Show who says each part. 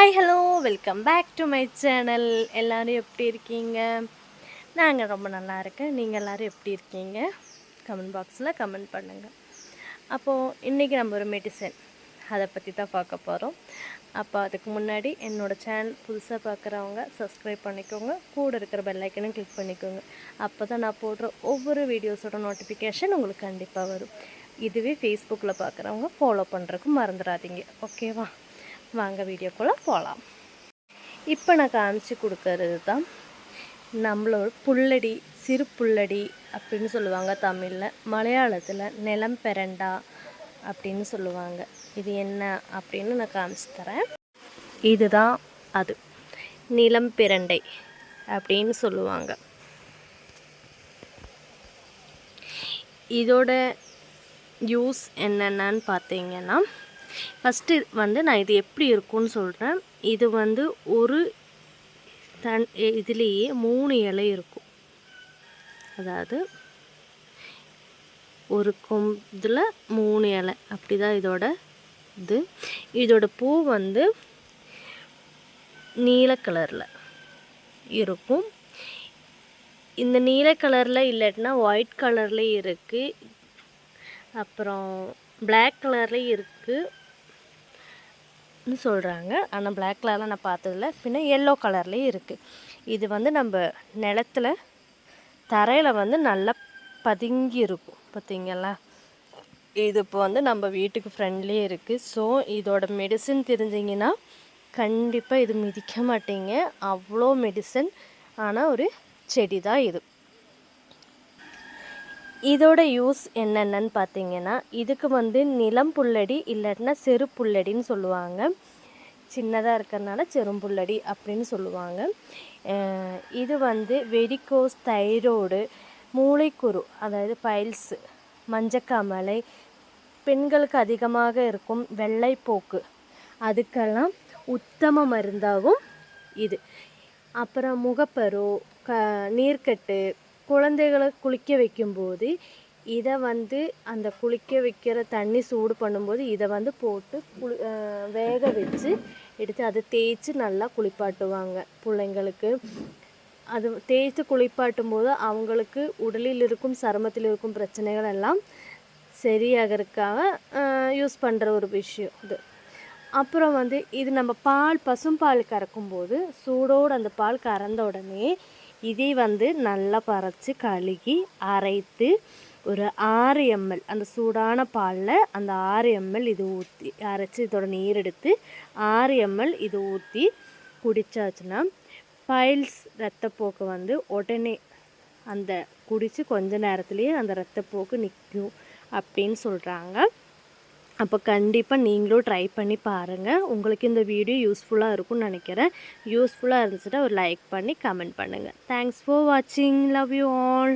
Speaker 1: Hi hello welcome back to my channel. எல்லோரும் எப்படி இருக்கீங்க? நாங்கள் ரொம்ப நல்லா இருக்கேன். நீங்கள் எல்லோரும் எப்படி இருக்கீங்க? கமெண்ட் பாக்ஸில் கமெண்ட் பண்ணுங்கள். அப்போது இன்றைக்கி நம்ம ஒரு மெடிசன் அதை பற்றி தான் பார்க்க போகிறோம். அப்போ அதுக்கு முன்னாடி என்னோடய சேனல் புதுசாக பார்க்குறவங்க சப்ஸ்கிரைப் பண்ணிக்கோங்க, கூட இருக்கிற பெல்லைக்கனும் கிளிக் பண்ணிக்கோங்க. அப்போ தான் நான் போடுற ஒவ்வொரு வீடியோஸோட நோட்டிஃபிகேஷன் உங்களுக்கு கண்டிப்பாக வரும். இதுவே ஃபேஸ்புக்கில் பார்க்குறவங்க ஃபாலோ பண்ணுறதுக்கு மறந்துடாதீங்க. ஓகேவா? வாங்க வீடியோக்குள்ளே போகலாம். இப்போ நான் காமிச்சு கொடுக்கறது தான் நம்மளோட புல்லடி, சிறு புல்லடி அப்படின்னு சொல்லுவாங்க தமிழில். மலையாளத்தில் நிலம் பெரண்டா அப்படின்னு சொல்லுவாங்க. இது என்ன அப்படின்னு நான் காமிச்சு தரேன். இதுதான் அது, நிலம் பிரண்டை அப்படின்னு சொல்லுவாங்க. இதோட யூஸ் என்னென்னு பார்த்தீங்கன்னா, ஃபஸ்ட்டு நான் இது எப்படி இருக்குன்னு சொல்கிறேன். இது ஒரு இதுலேயே 3 இலை இருக்கும். அதாவது ஒரு இதில் 3 இலை அப்படி தான் இதோட இது. இதோட பூ நீல கலரில் இருக்கும். இந்த நீல கலரில் இல்லாட்டினா ஒயிட் கலர்லேயும் இருக்குது, அப்புறம் பிளாக் கலர்லேயும் இருக்குன்னு சொல்கிறாங்க. ஆனால் பிளாக் கலரில் நான் பார்த்ததில்ல. பின்ன எல்லோ கலர்லேயும் இருக்குது. இது நம்ம நிலத்தில் தரையில் நல்லா பதுங்கி இருக்கும் பார்த்திங்களா. இது இப்போ நம்ம வீட்டுக்கு ஃப்ரெண்ட்லேயே இருக்குது. ஸோ இதோட மெடிசன் தெரிஞ்சிங்கன்னா கண்டிப்பாக இது மிதிக்க மாட்டீங்க. அவ்வளோ மெடிசன் ஆனால் ஒரு செடி தான் இது. இதோட யூஸ் என்னென்னு பார்த்தீங்கன்னா, இதுக்கு நிலம் புல்லடி இல்லாட்டினா செரு புல்லடின்னு சொல்லுவாங்க. சின்னதாக இருக்கிறதுனால செரும்புல்லடி அப்படின்னு சொல்லுவாங்க. இது வெரிகோஸ், தைராய்டு, மூளைக்குரு, அதாவது பைல்ஸு, மஞ்சக்காமலை, பெண்களுக்கு அதிகமாக இருக்கும் வெள்ளைப்போக்கு, அதுக்கெல்லாம் உத்தம மருந்தாகும் இது. அப்புறம் முகப்பரு, நீர்க்கட்டு, குழந்தைகளை குளிக்க வைக்கும்போது இதை அந்த குளிக்க வைக்கிற தண்ணி சூடு பண்ணும்போது இதை போட்டு வேக வச்சு எடுத்து அதை தேய்ச்சி நல்லா குளிப்பாட்டுவாங்க பிள்ளைங்களுக்கு. அது தேய்ச்சி குளிப்பாட்டும் போது அவங்களுக்கு உடலில் இருக்கும், சருமத்தில் இருக்கும் பிரச்சனைகள் எல்லாம் சரியாகிறதுக்காக யூஸ் பண்ணுற ஒரு விஷயம் இது. அப்புறம் இது நம்ம பசும்பால் கறக்கும்போது சூடோடு அந்த பால் கறந்த உடனே இதை நல்லா பறைச்சி கழுகி அரைத்து ஒரு 6 ml அந்த சூடான பாலில் அந்த 6 ml இது ஊற்றி அரைச்சி இதோட நீர் எடுத்து 6 ml இது ஊற்றி குடித்தாச்சுன்னா பைல்ஸ் ரத்தப்போக்கு உடனே அந்த குடித்து கொஞ்ச நேரத்துலேயே அந்த ரத்தப்போக்கு நிற்கும் அப்படின்னு சொல்கிறாங்க. அப்போ கண்டிப்பாக நீங்களும் ட்ரை பண்ணி பாருங்கள். உங்களுக்கு இந்த வீடியோ யூஸ்ஃபுல்லாக இருக்கும்னு நினைக்கிறேன். யூஸ்ஃபுல்லாக இருந்துச்சுன்னா ஒரு லைக் பண்ணி கமெண்ட் பண்ணுங்கள். தேங்க்ஸ் ஃபார் வாட்சிங். Love you all.